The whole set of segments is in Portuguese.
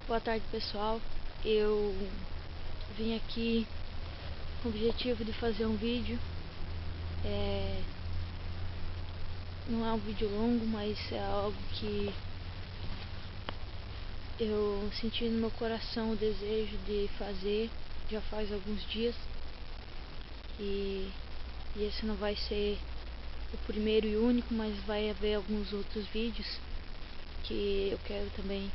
Boa tarde, pessoal. Eu vim aqui com o objetivo de fazer um vídeo. Não é um vídeo longo, mas é algo que eu senti no meu coração o desejo de fazer já faz alguns dias. E esse não vai ser o primeiro e único, mas vai haver alguns outros vídeos que eu quero também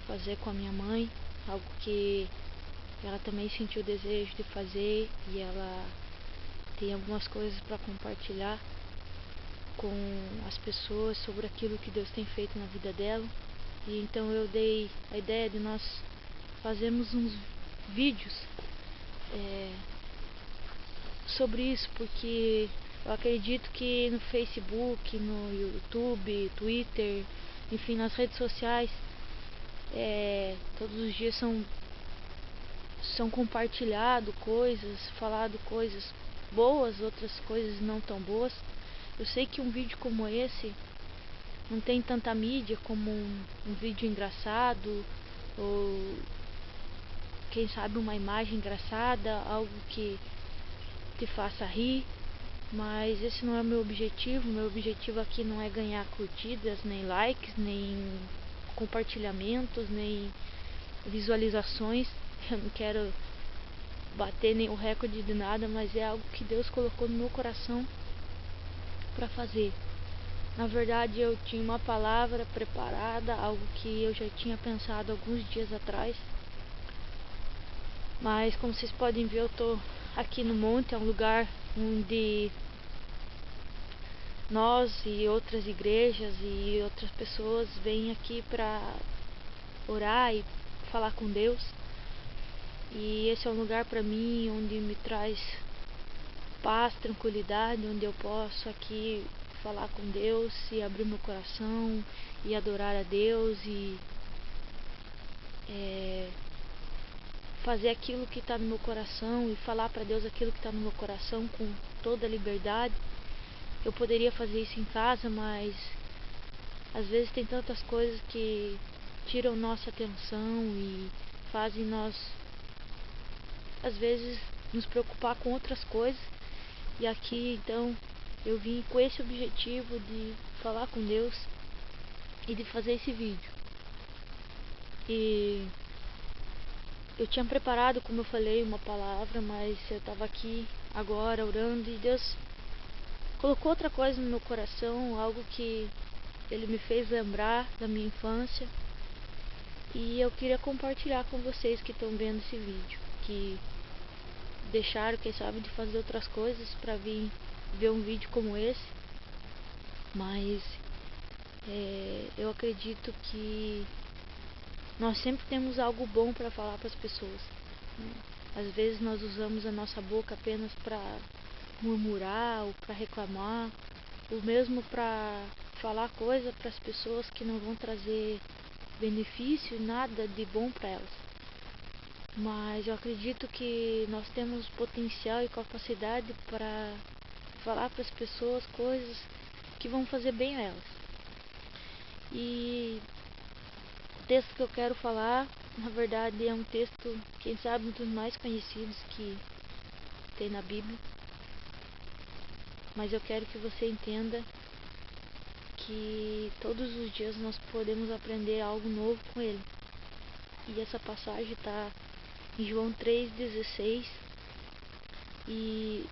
fazer com a minha mãe, algo que ela também sentiu o desejo de fazer, e ela tem algumas coisas para compartilhar com as pessoas sobre aquilo que Deus tem feito na vida dela. E então eu dei a ideia de nós fazermos uns vídeos sobre isso, porque eu acredito que no Facebook, no YouTube, Twitter, enfim, nas redes sociais, todos os dias são compartilhado coisas, falado coisas boas, outras coisas não tão boas. Eu sei que um vídeo como esse não tem tanta mídia como um vídeo engraçado, ou quem sabe uma imagem engraçada, algo que te faça rir, mas esse não é o meu objetivo. Meu objetivo aqui não é ganhar curtidas, nem likes, nem compartilhamentos, nem visualizações. Eu não quero bater nenhum recorde de nada, mas é algo que Deus colocou no meu coração para fazer. Na verdade, eu tinha uma palavra preparada, algo que eu já tinha pensado alguns dias atrás, mas como vocês podem ver, eu estou aqui no monte. É um lugar onde nós e outras igrejas e outras pessoas vêm aqui para orar e falar com Deus. E esse é um lugar para mim onde me traz paz, tranquilidade, onde eu posso aqui falar com Deus e abrir meu coração e adorar a Deus e fazer aquilo que está no meu coração e falar para Deus aquilo que está no meu coração com toda a liberdade. Eu poderia fazer isso em casa, mas às vezes tem tantas coisas que tiram nossa atenção e fazem nós, às vezes, nos preocupar com outras coisas. E aqui, então, eu vim com esse objetivo de falar com Deus e de fazer esse vídeo. E eu tinha preparado, como eu falei, uma palavra, mas eu estava aqui agora orando e Deus colocou outra coisa no meu coração, algo que Ele me fez lembrar da minha infância. E eu queria compartilhar com vocês que estão vendo esse vídeo, que deixaram, quem sabe, de fazer outras coisas para vir ver um vídeo como esse. Mas eu acredito que nós sempre temos algo bom para falar para as pessoas, né? Às vezes nós usamos a nossa boca apenas para murmurar ou para reclamar, ou mesmo para falar coisa para as pessoas que não vão trazer benefício, nada de bom para elas. Mas eu acredito que nós temos potencial e capacidade para falar para as pessoas coisas que vão fazer bem a elas. E o texto que eu quero falar, na verdade, é um texto, quem sabe, um dos mais conhecidos que tem na Bíblia. Mas eu quero que você entenda que todos os dias nós podemos aprender algo novo com ele. E essa passagem está em João 3,16. E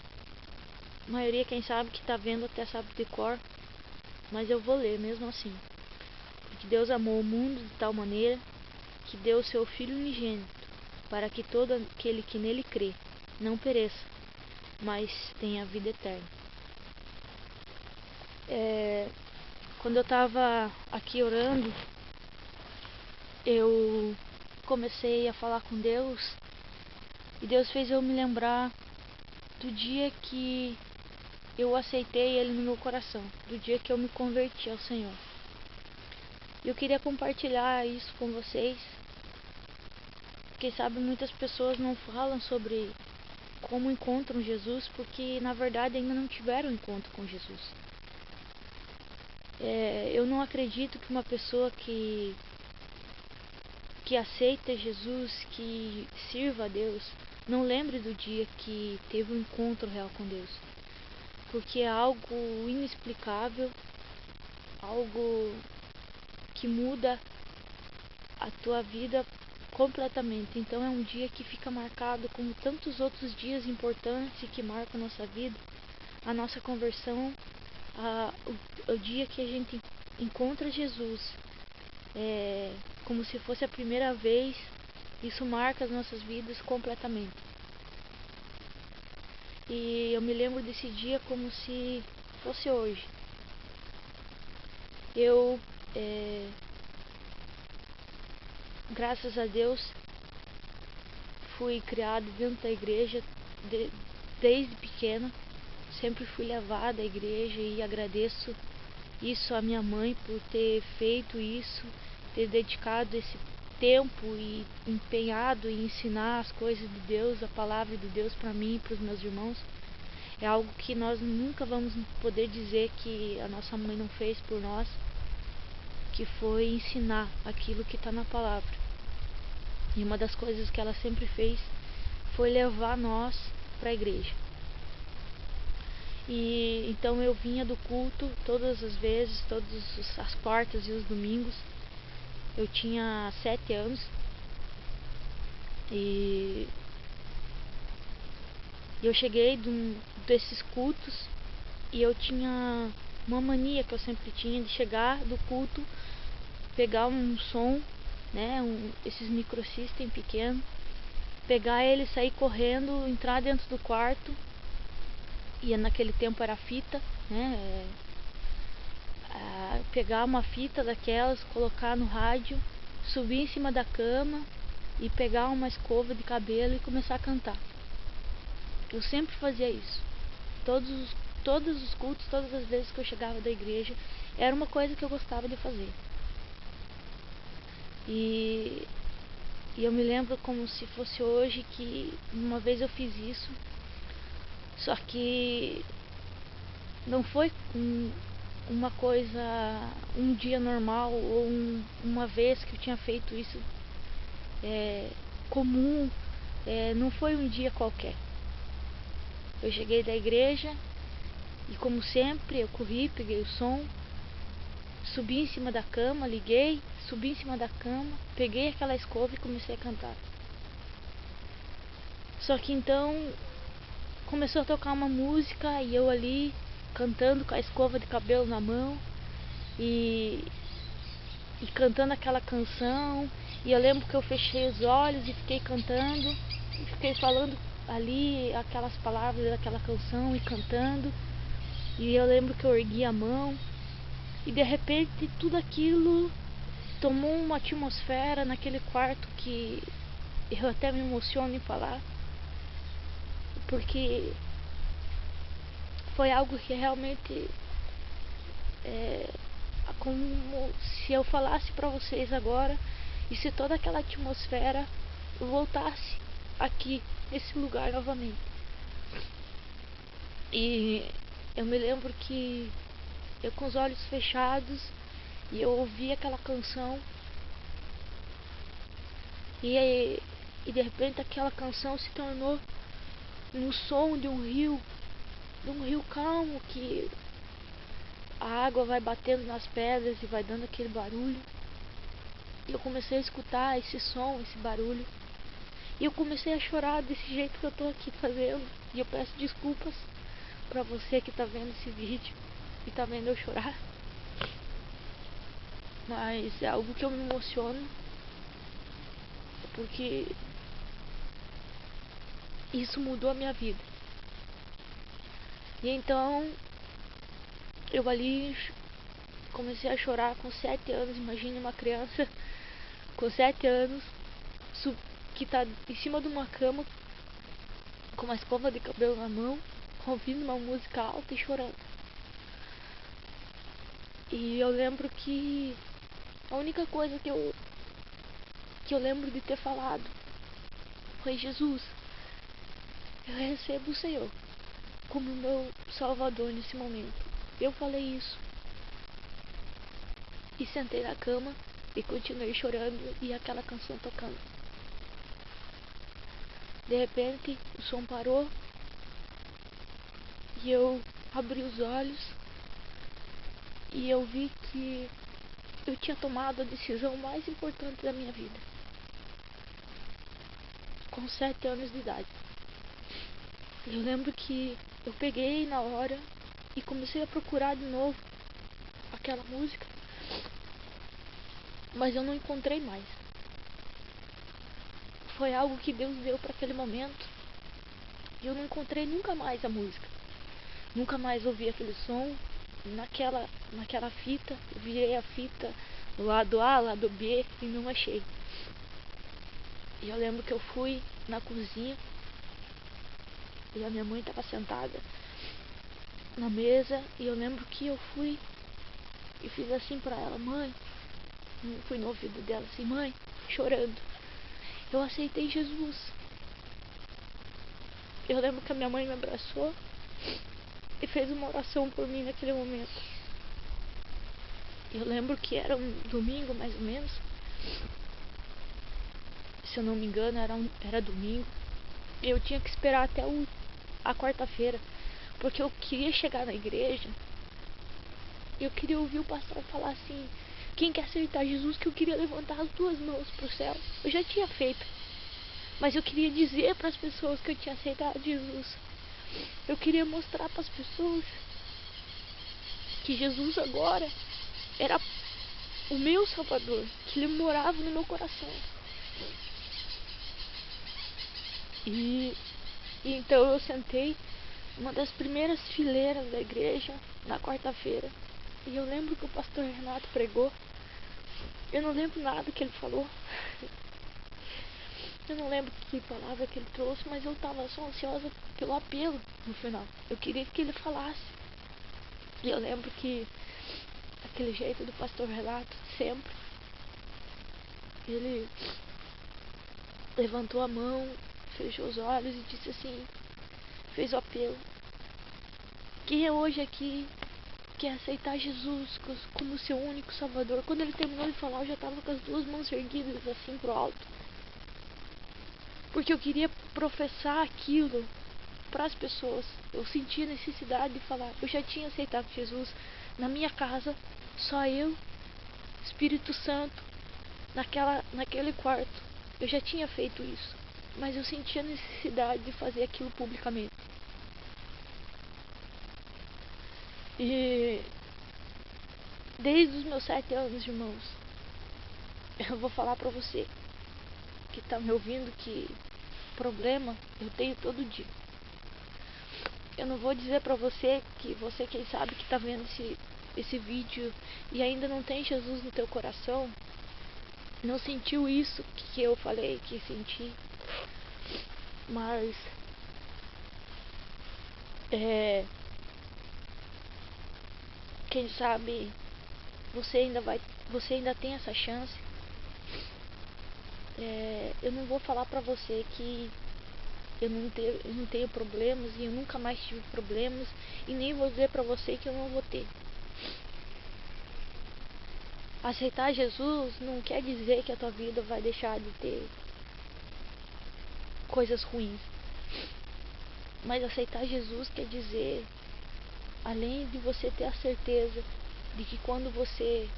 a maioria, quem sabe, que está vendo até sabe de cor, mas eu vou ler mesmo assim. Porque Deus amou o mundo de tal maneira que deu o seu Filho unigênito, para que todo aquele que nele crê não pereça, mas tenha a vida eterna. Quando eu estava aqui orando, eu comecei a falar com Deus, e Deus fez eu me lembrar do dia que eu aceitei Ele no meu coração, do dia que eu me converti ao Senhor. Eu queria compartilhar isso com vocês. Quem sabe muitas pessoas não falam sobre como encontram Jesus, porque na verdade ainda não tiveram encontro com Jesus. Eu não acredito que uma pessoa que que aceita Jesus, que sirva a Deus, não lembre do dia que teve um encontro real com Deus, porque é algo inexplicável, algo que muda a tua vida completamente. Então é um dia que fica marcado como tantos outros dias importantes e que marcam a nossa vida, a nossa conversão, o dia que a gente encontra Jesus, como se fosse a primeira vez. Isso marca as nossas vidas completamente. E eu me lembro desse dia como se fosse hoje. Eu, graças a Deus, fui criado dentro da igreja desde pequena. Sempre fui levada à igreja e agradeço isso à minha mãe por ter feito isso, ter dedicado esse tempo e empenhado em ensinar as coisas de Deus, a palavra de Deus para mim e para os meus irmãos. É algo que nós nunca vamos poder dizer que a nossa mãe não fez por nós, que foi ensinar aquilo que está na palavra. E uma das coisas que ela sempre fez foi levar nós para a igreja. E então eu vinha do culto todas as vezes, todas as quartas e os domingos. Eu tinha 7 anos e eu cheguei desses cultos e eu tinha uma mania que eu sempre tinha de chegar do culto, pegar um som, né, esses microsystem pequenos, pegar ele, sair correndo, entrar dentro do quarto, e naquele tempo era fita, né, pegar uma fita daquelas, colocar no rádio, subir em cima da cama e pegar uma escova de cabelo e começar a cantar. Eu sempre fazia isso. Todos os cultos, todas as vezes que eu chegava da igreja, era uma coisa que eu gostava de fazer. E eu me lembro como se fosse hoje que uma vez eu fiz isso, só que não foi uma coisa, um dia normal ou uma vez que eu tinha feito isso comum, não foi um dia qualquer. Eu cheguei da igreja e, como sempre, eu corri, peguei o som, subi em cima da cama, liguei, subi em cima da cama, peguei aquela escova e comecei a cantar. Só que então começou a tocar uma música e eu ali cantando com a escova de cabelo na mão e cantando aquela canção. E eu lembro que eu fechei os olhos e fiquei cantando e fiquei falando ali aquelas palavras daquela canção e cantando. E eu lembro que eu ergui a mão e de repente tudo aquilo tomou uma atmosfera naquele quarto que eu até me emociono em falar, porque foi algo que realmente como se eu falasse para vocês agora e se toda aquela atmosfera voltasse aqui nesse lugar novamente. E eu me lembro que eu, com os olhos fechados, e eu ouvi aquela canção e de repente aquela canção se tornou no som de um rio calmo, que a água vai batendo nas pedras e vai dando aquele barulho. E eu comecei a escutar esse som, esse barulho, e eu comecei a chorar desse jeito que eu tô aqui fazendo. E eu peço desculpas pra você que tá vendo esse vídeo e tá vendo eu chorar, mas é algo que eu me emociono, porque isso mudou a minha vida. E então eu ali comecei a chorar com 7 anos. Imagine uma criança com 7 anos que tá em cima de uma cama com uma escova de cabelo na mão, ouvindo uma música alta e chorando. E eu lembro que a única coisa que eu lembro de ter falado foi: Jesus, eu recebo o Senhor como meu Salvador nesse momento. Eu falei isso e sentei na cama E continuei chorando e aquela canção tocando. De repente, o som parou e eu abri os olhos e eu vi que eu tinha tomado a decisão mais importante da minha vida. Com 7 anos de idade. Eu lembro que eu peguei na hora e comecei a procurar de novo aquela música, mas eu não encontrei mais. Foi algo que Deus deu para aquele momento e eu não encontrei nunca mais a música. Nunca mais ouvi aquele som. Naquela fita, eu virei a fita lado A, lado B e não achei. E eu lembro que eu fui na cozinha e a minha mãe estava sentada na mesa e eu lembro que eu fui e fiz assim pra ela: mãe, fui no ouvido dela assim: mãe, chorando, eu aceitei Jesus. Eu lembro que a minha mãe me abraçou e fez uma oração por mim naquele momento. Eu lembro que era um domingo mais ou menos, se eu não me engano era domingo. Eu tinha que esperar até a quarta-feira, porque eu queria chegar na igreja. Eu queria ouvir o pastor falar assim: quem quer aceitar Jesus? Que eu queria levantar as 2 mãos pro céu. Eu já tinha feito, mas eu queria dizer para as pessoas que eu tinha aceitado Jesus. Eu queria mostrar para as pessoas que Jesus agora era o meu Salvador, que Ele morava no meu coração. E então eu sentei uma das primeiras fileiras da igreja na quarta-feira. E eu lembro que o pastor Renato pregou. Eu não lembro nada que ele falou. Eu não lembro que palavra que ele trouxe, mas eu estava só ansiosa pelo apelo no final. Eu queria que ele falasse. E eu lembro que aquele jeito do pastor Renato, sempre, ele levantou a mão, fechou os olhos e disse assim, fez o apelo: quem é hoje aqui quer aceitar Jesus como seu único Salvador? Quando ele terminou de falar, eu já estava com as 2 mãos erguidas assim pro alto, porque eu queria professar aquilo para as pessoas. Eu sentia a necessidade de falar. Eu já tinha aceitado Jesus na minha casa, só eu, Espírito Santo, naquele quarto. Eu já tinha feito isso, mas eu sentia a necessidade de fazer aquilo publicamente. E desde os meus 7 anos, irmãos, eu vou falar pra você que tá me ouvindo que problema eu tenho todo dia. Eu não vou dizer pra você quem sabe que tá vendo esse vídeo e ainda não tem Jesus no teu coração, não sentiu isso que eu falei que senti, mas quem sabe você ainda tem essa chance. Eu não vou falar pra você que eu não tenho problemas e eu nunca mais tive problemas, e nem vou dizer pra você que eu não vou ter. Aceitar Jesus não quer dizer que a tua vida vai deixar de ter coisas ruins, mas aceitar Jesus quer dizer, além de você ter a certeza de que quando você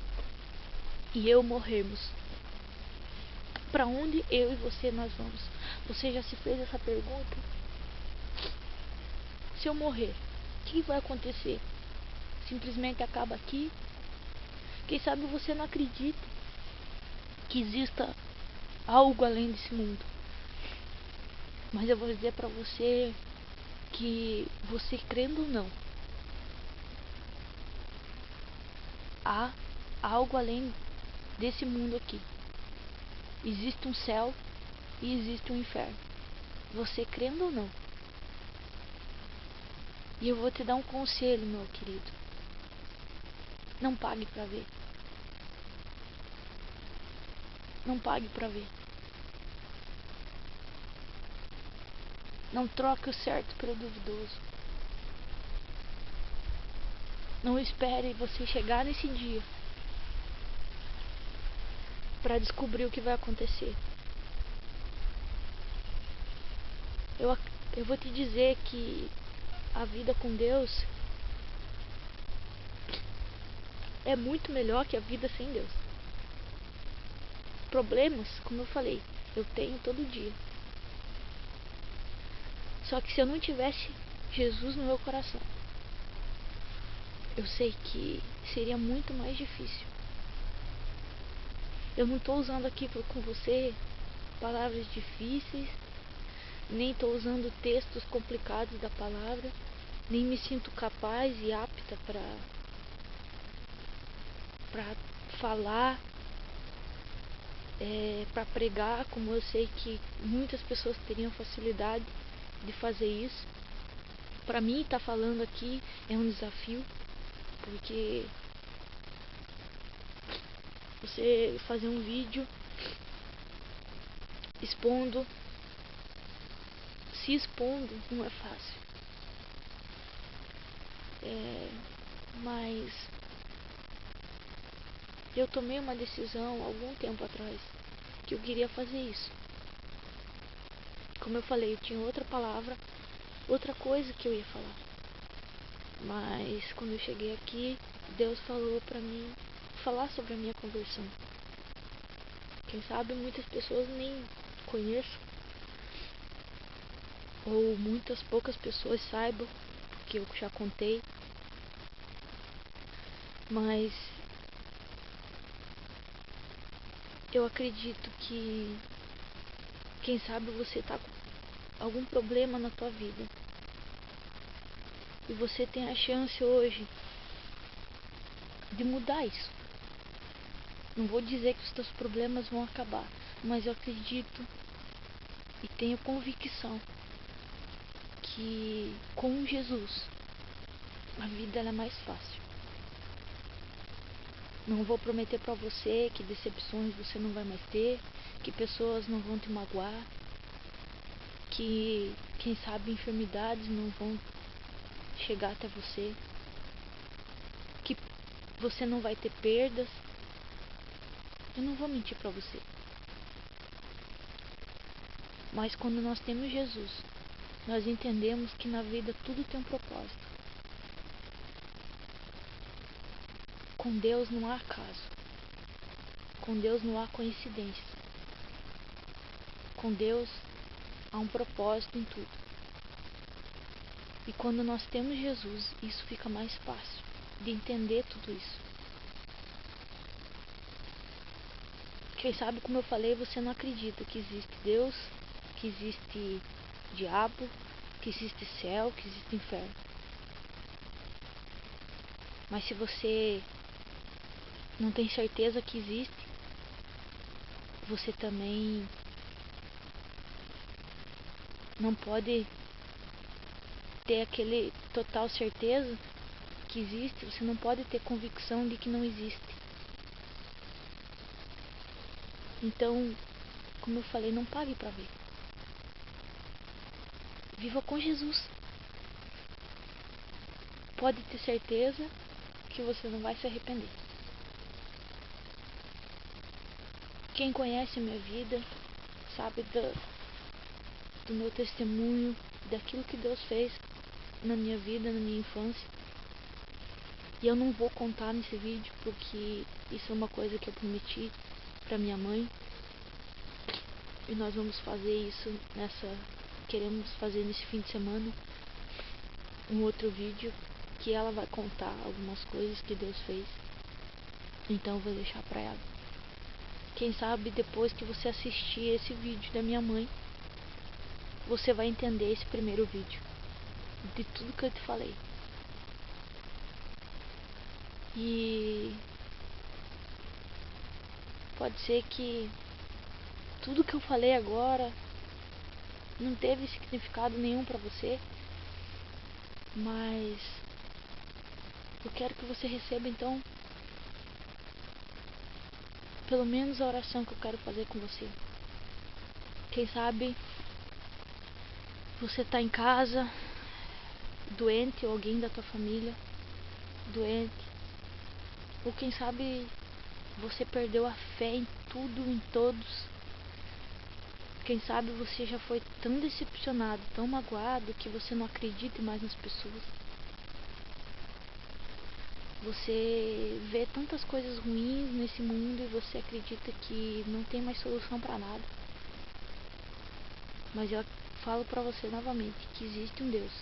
e eu morrermos, para onde eu e você nós vamos? Você já se fez essa pergunta? Se eu morrer, o que vai acontecer? Simplesmente acaba aqui? Quem sabe você não acredita que exista algo além desse mundo. Mas eu vou dizer para você que, você crendo ou não, há algo além desse mundo aqui. Existe um céu e existe um inferno. Você crendo ou não. E eu vou te dar um conselho, meu querido. Não pague pra ver. Não pague pra ver. Não troque o certo pelo duvidoso. Não espere você chegar nesse dia para descobrir o que vai acontecer. Eu vou te dizer que a vida com Deus é muito melhor que a vida sem Deus. Problemas, como eu falei, eu tenho todo dia. Só que se eu não tivesse Jesus no meu coração, eu sei que seria muito mais difícil. Eu não estou usando aqui com você palavras difíceis, nem estou usando textos complicados da palavra, nem me sinto capaz e apta para falar, para pregar, como eu sei que muitas pessoas teriam facilidade de fazer isso. Para mim, estar falando aqui é um desafio, porque você fazer um vídeo se expondo, não é fácil. Mas eu tomei uma decisão algum tempo atrás que eu queria fazer isso. Como eu falei, eu tinha outra palavra, outra coisa que eu ia falar. Mas quando eu cheguei aqui, Deus falou pra mim falar sobre a minha conversão. Quem sabe muitas pessoas nem conheçam, ou muitas poucas pessoas saibam, porque eu já contei. Mas eu acredito que, quem sabe você tá com algum problema na tua vida e você tem a chance hoje de mudar isso. Não vou dizer que os teus problemas vão acabar, mas eu acredito e tenho convicção que com Jesus a vida ela é mais fácil. Não vou prometer para você que decepções você não vai mais ter, que pessoas não vão te magoar, que quem sabe enfermidades não vão chegar até você, que você não vai ter perdas. Eu não vou mentir para você. Mas quando nós temos Jesus, nós entendemos que na vida tudo tem um propósito. Com Deus não há acaso. Com Deus não há coincidência. Com Deus há um propósito em tudo. E quando nós temos Jesus, isso fica mais fácil de entender tudo isso. Quem sabe, como eu falei, você não acredita que existe Deus, que existe diabo, que existe céu, que existe inferno. Mas se você não tem certeza que existe, você também não pode ter aquele total certeza que existe, você não pode ter convicção de que não existe. Então, como eu falei, não pague para ver. Viva com Jesus. Pode ter certeza que você não vai se arrepender. Quem conhece a minha vida sabe do meu testemunho, daquilo que Deus fez na minha vida, na minha infância. E eu não vou contar nesse vídeo porque isso é uma coisa que eu prometi para minha mãe. E nós vamos fazer isso queremos fazer nesse fim de semana um outro vídeo que ela vai contar algumas coisas que Deus fez. Então eu vou deixar para ela. Quem sabe depois que você assistir esse vídeo da minha mãe, você vai entender esse primeiro vídeo de tudo que eu te falei. E pode ser que tudo que eu falei agora não teve significado nenhum para você, mas eu quero que você receba então pelo menos a oração que eu quero fazer com você. Quem sabe você está em casa doente, ou alguém da tua família doente, ou quem sabe você perdeu a fé em tudo, em todos. Quem sabe você já foi tão decepcionado, tão magoado, que você não acredita mais nas pessoas. Você vê tantas coisas ruins nesse mundo e você acredita que não tem mais solução para nada. Mas eu falo para você novamente que existe um Deus.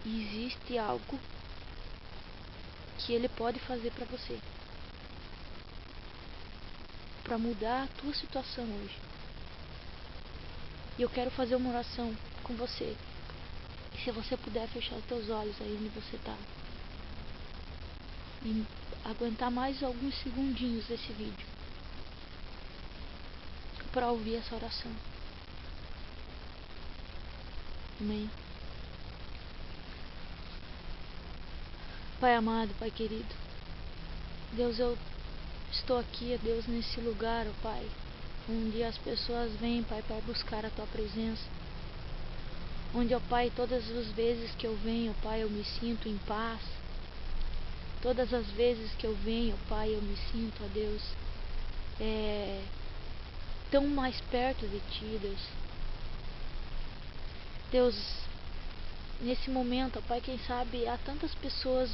E existe algo que Ele pode fazer para você, para mudar a tua situação hoje. E eu quero fazer uma oração com você. E se você puder fechar os teus olhos aí onde você está e aguentar mais alguns segundinhos desse vídeo para ouvir essa oração. Amém. Pai amado, Pai querido, Deus, eu estou aqui, Deus, nesse lugar, ó Pai, onde as pessoas vêm, Pai, para buscar a Tua presença. Onde, ó Pai, todas as vezes que eu venho, ó Pai, eu me sinto em paz. Todas as vezes que eu venho, ó Pai, eu me sinto, ó Deus, tão mais perto de Ti, Deus. Deus, nesse momento, ó Pai, quem sabe há tantas pessoas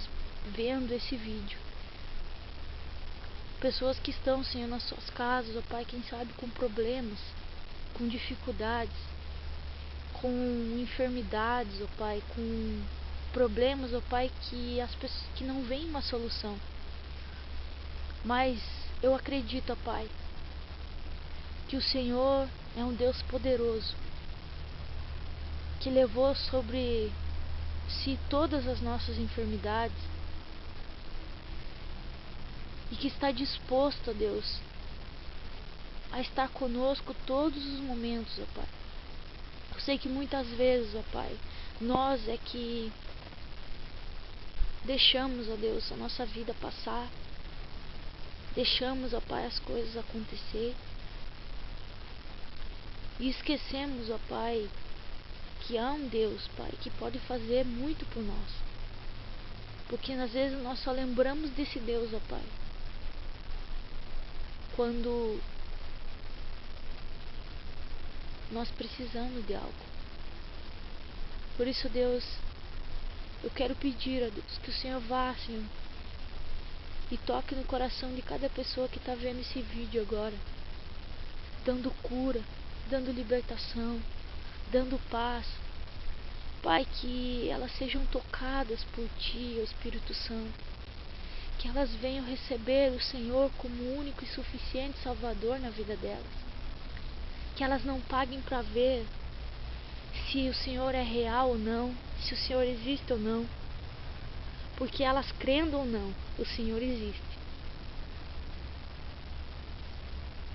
vendo esse vídeo. Pessoas que estão, Senhor, nas suas casas, ó Pai, quem sabe com problemas, com dificuldades, com enfermidades, ó Pai, com problemas, ó Pai, que as pessoas que não veem uma solução. Mas eu acredito, ó Pai, que o Senhor é um Deus poderoso, que levou sobre si todas as nossas enfermidades e que está disposto, ó Deus, a estar conosco todos os momentos, ó Pai. Eu sei que muitas vezes, ó Pai, nós é que deixamos, ó Deus, a nossa vida passar, deixamos, ó Pai, as coisas acontecer e esquecemos, ó Pai, que há um Deus, Pai, que pode fazer muito por nós. Porque às vezes nós só lembramos desse Deus, ó Pai, quando nós precisamos de algo. Por isso, Deus, eu quero pedir, ó Deus, que o Senhor vá, Senhor, e toque no coração de cada pessoa que está vendo esse vídeo agora, dando cura, dando libertação, dando paz. Pai, que elas sejam tocadas por Ti, ó Espírito Santo, que elas venham receber o Senhor como único e suficiente Salvador na vida delas, que elas não paguem para ver se o Senhor é real ou não, se o Senhor existe ou não, porque elas crendo ou não, o Senhor existe.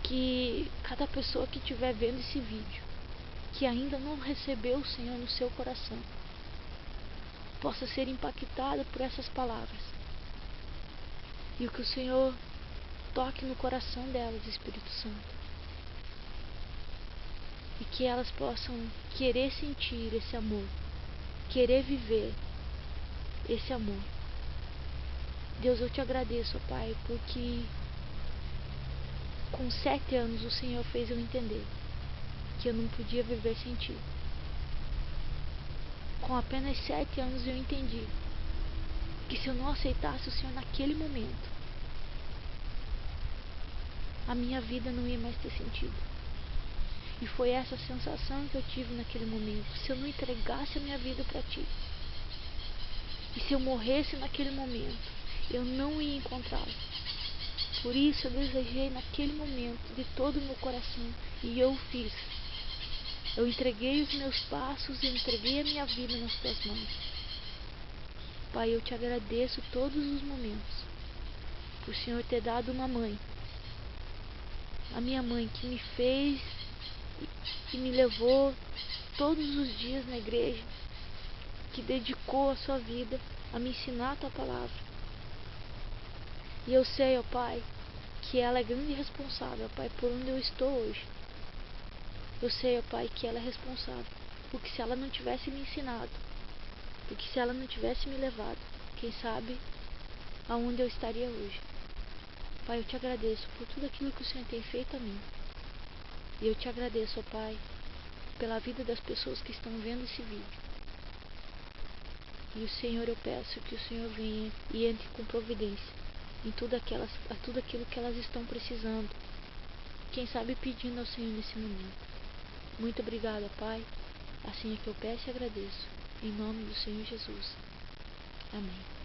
Que cada pessoa que estiver vendo esse vídeo, que ainda não recebeu o Senhor no seu coração, possa ser impactada por essas palavras, e que o Senhor toque no coração delas, Espírito Santo, e que elas possam querer sentir esse amor, querer viver esse amor. Deus, eu te agradeço, Pai, porque com 7 anos o Senhor fez eu entender que eu não podia viver sem Ti. Com apenas 7 anos eu entendi que se eu não aceitasse o Senhor naquele momento, a minha vida não ia mais ter sentido. E foi essa sensação que eu tive naquele momento. Se eu não entregasse a minha vida para Ti, e se eu morresse naquele momento, eu não ia encontrá-lo. Por isso eu desejei naquele momento de todo o meu coração, e eu fiz. Eu entreguei os meus passos, eu entreguei a minha vida nas Tuas mãos. Pai, eu te agradeço todos os momentos por o Senhor ter dado uma mãe, a minha mãe, que me fez e me levou todos os dias na igreja, que dedicou a sua vida a me ensinar a Tua palavra. E eu sei, ó Pai, que ela é grande responsável, ó Pai, por onde eu estou hoje. Eu sei, ó Pai, que ela é responsável, porque se ela não tivesse me ensinado, porque se ela não tivesse me levado, quem sabe aonde eu estaria hoje. Pai, eu te agradeço por tudo aquilo que o Senhor tem feito a mim. E eu te agradeço, ó Pai, pela vida das pessoas que estão vendo esse vídeo. E o Senhor, eu peço que o Senhor venha e entre com providência em tudo aquilo que elas estão precisando. Quem sabe pedindo ao Senhor nesse momento. Muito obrigada, Pai. Assim é que eu peço e agradeço. Em nome do Senhor Jesus. Amém.